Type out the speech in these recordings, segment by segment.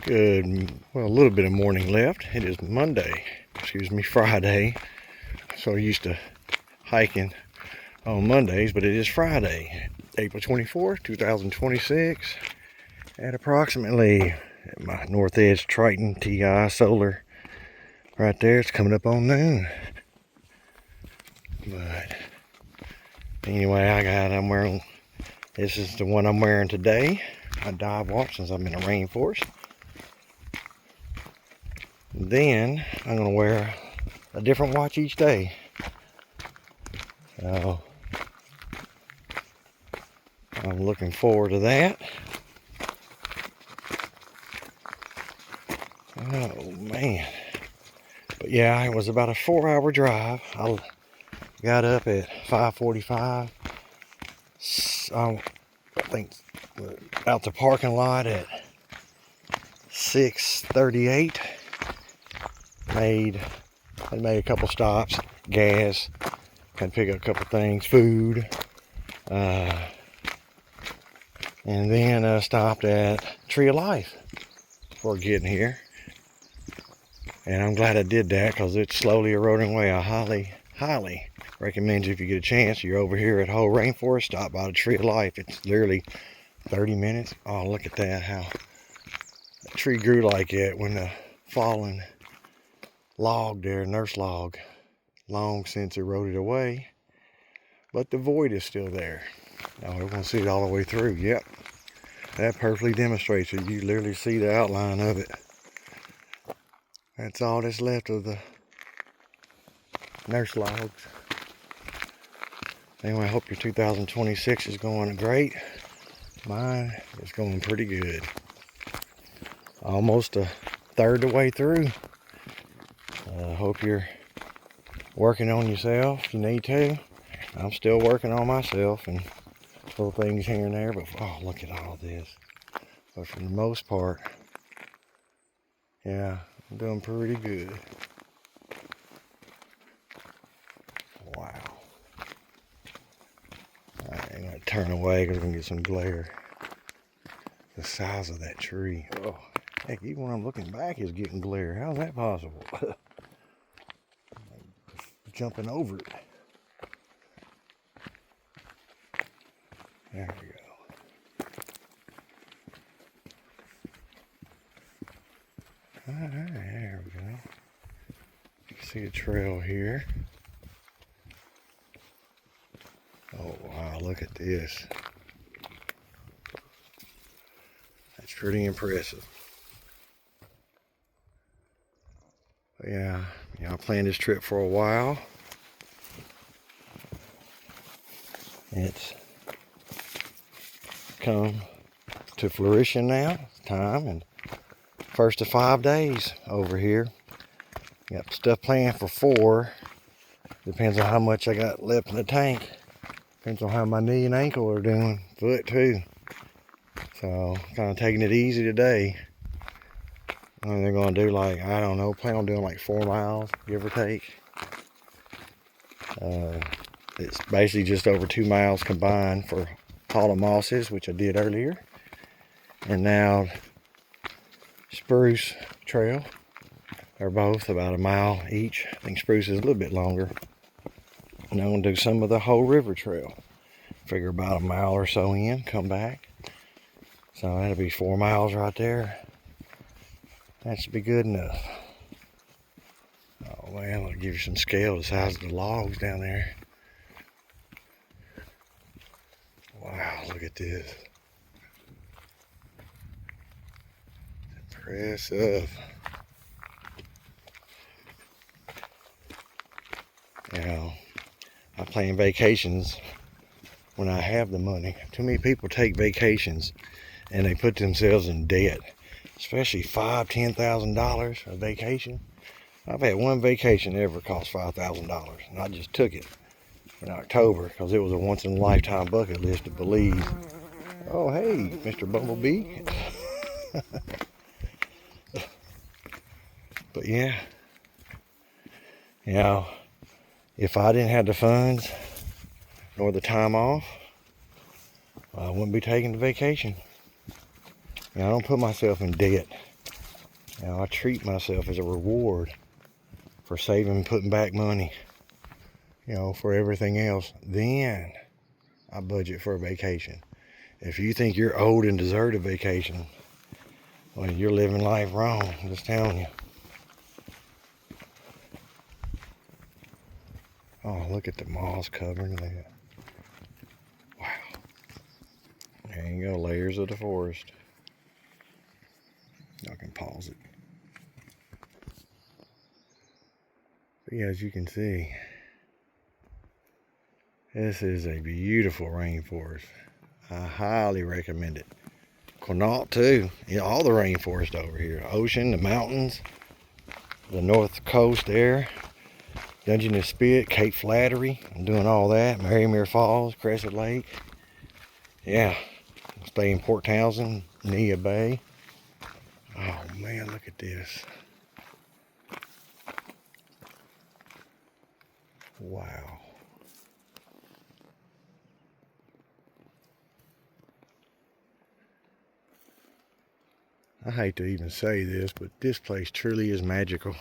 Good, well, a little bit of morning left. It is Monday, Friday. So used to hiking on Mondays, but it is Friday, April 24th, 2026, at approximately at my North Edge Triton TI Solar right there. It's coming up on noon. But anyway, this is the one I'm wearing today. I dive watch since I'm in a rainforest. Then I'm going to wear a different watch each day. So I'm looking forward to that. Oh man. But yeah, it was about a 4-hour drive. I got up at 5:45. I think out the parking lot at 6:38. I made a couple stops, gas, had to pick up a couple things, food, and then stopped at Tree of Life before getting here. And I'm glad I did that because it's slowly eroding away. I highly recommend you, if you get a chance, you're over here at Hoh Rain Forest, stop by the Tree of Life. It's literally 30 minutes. Oh, look at that, how that tree grew like that when the fallen log there, nurse log, long since eroded away, but the void is still there. Now we're going to see it all the way through. Yep, that perfectly demonstrates it. You literally see the outline of it. That's all that's left of the nurse logs. Anyway, I hope your 2026 is going great. Mine is going pretty good. Almost a third of the way through. I hope you're working on yourself if you need to. I'm still working on myself and little things here and there, but oh, look at all this. But for the most part, yeah, I'm doing pretty good. Wow. Alright, I'm going to turn away because I'm going to get some glare. The size of that tree. Oh, heck, even when I'm looking back, it's getting glare. How's that possible? Jumping over it. There we go. Alright, there we go. You can see a trail here. Oh wow, look at this. That's pretty impressive. But yeah, I planned this trip for a while. It's come to fruition now. It's time, and first of 5 days over here. Got stuff planned for 4. Depends on how much I got left in the tank. Depends on how my knee and ankle are doing. Foot too. So kind of taking it easy today. And they're gonna do like, I don't know, plan on doing like 4 miles, give or take. It's basically just over 2 miles combined for Hollow Mosses, which I did earlier. And now Spruce Trail. They're both about a mile each. I think Spruce is a little bit longer. And I'm going to do some of the Hoh River Trail. Figure about a mile or so in, come back. So that'll be 4 miles right there. That should be good enough. Oh well, I'll give you some scale, the size of the logs down there. Wow, look at this. Impressive. Now, I plan vacations when I have the money. Too many people take vacations and they put themselves in debt, especially $5,000, $10,000 a vacation. I've had one vacation that ever cost $5,000, and I just took it in October because it was a once-in-a-lifetime bucket list to Belize. Oh, hey, Mr. Bumblebee. But yeah, if I didn't have the funds nor the time off, I wouldn't be taking the vacation. I don't put myself in debt. Now I treat myself as a reward for saving and putting back money, you know, for everything else. Then I budget for a vacation. If you think you're old and deserve a vacation, well, you're living life wrong, I'm just telling you. Oh, look at the moss covering that. Wow. There you go, layers of the forest. I can pause it. But yeah, as you can see, this is a beautiful rainforest. I highly recommend it. Quinault too. Yeah, all the rainforest over here. Ocean, the mountains, the north coast there. Dungeness Spit, Cape Flattery. I'm doing all that. Marymere Falls, Crescent Lake. Yeah. Stay in Port Townsend, Nia Bay. Oh man, look at this. Wow. I hate to even say this, but this place truly is magical.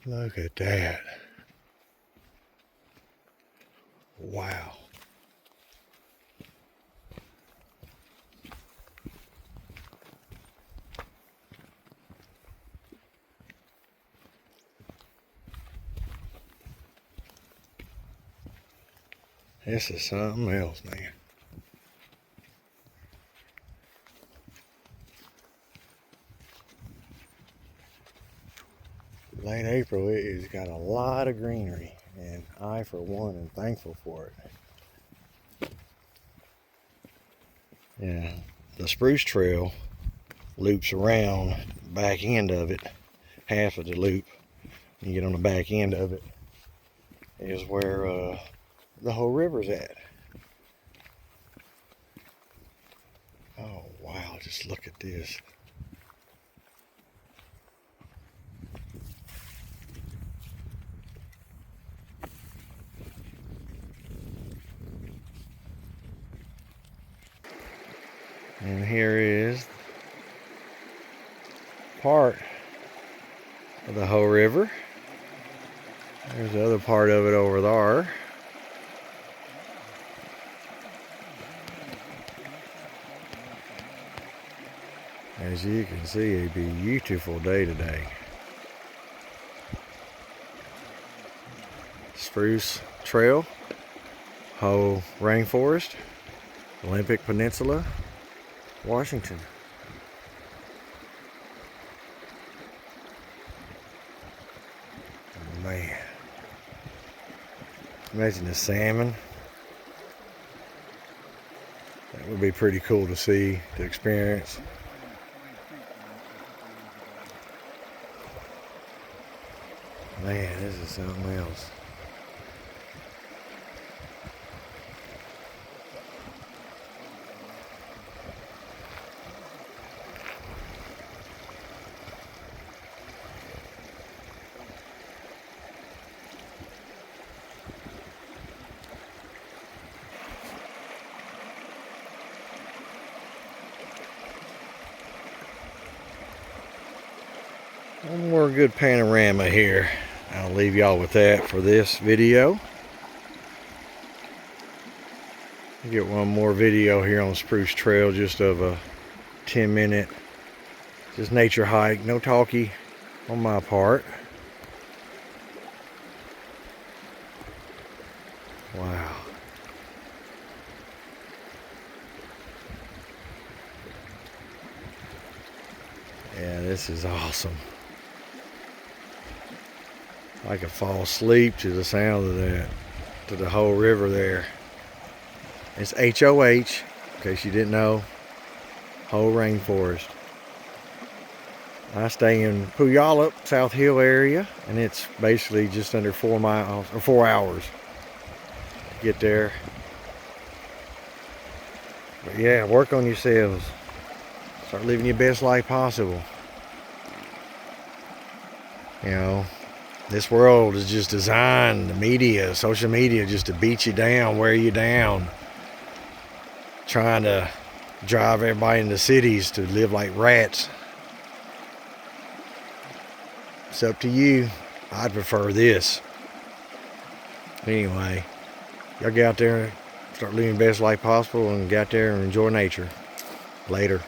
Look at that. Wow. This is something else, man. Late April, it has got a lot of greenery, and I, for one, am thankful for it. Yeah, the Spruce Trail loops around the back end of it, half of the loop. You get on the back end of it is where the Hoh River's at. Oh wow, just look at this. And here is part of the Hoh River. There's the other part of it over there. As you can see, a beautiful day today. Spruce Trail, Hoh Rain Forest, Olympic Peninsula, Washington. Man, imagine the salmon. That would be pretty cool to see, to experience. Man, this is something else. One more good panorama here. I'll leave y'all with that for this video. Get one more video here on Spruce Trail, just of a 10-minute just nature hike, no talkie on my part. Wow. Yeah, this is awesome. I could fall asleep to the sound of that, to the Hoh River there. It's H-O-H, in case you didn't know, Hoh Rain Forest. I stay in Puyallup, South Hill area, and it's basically just under 4 miles, or 4 hours to get there. But yeah, work on yourselves. Start living your best life possible. You know, this world is just designed, the media, social media, just to beat you down, wear you down. Trying to drive everybody into cities to live like rats. It's up to you. I'd prefer this. Anyway, y'all get out there, start living the best life possible, and get out there and enjoy nature. Later.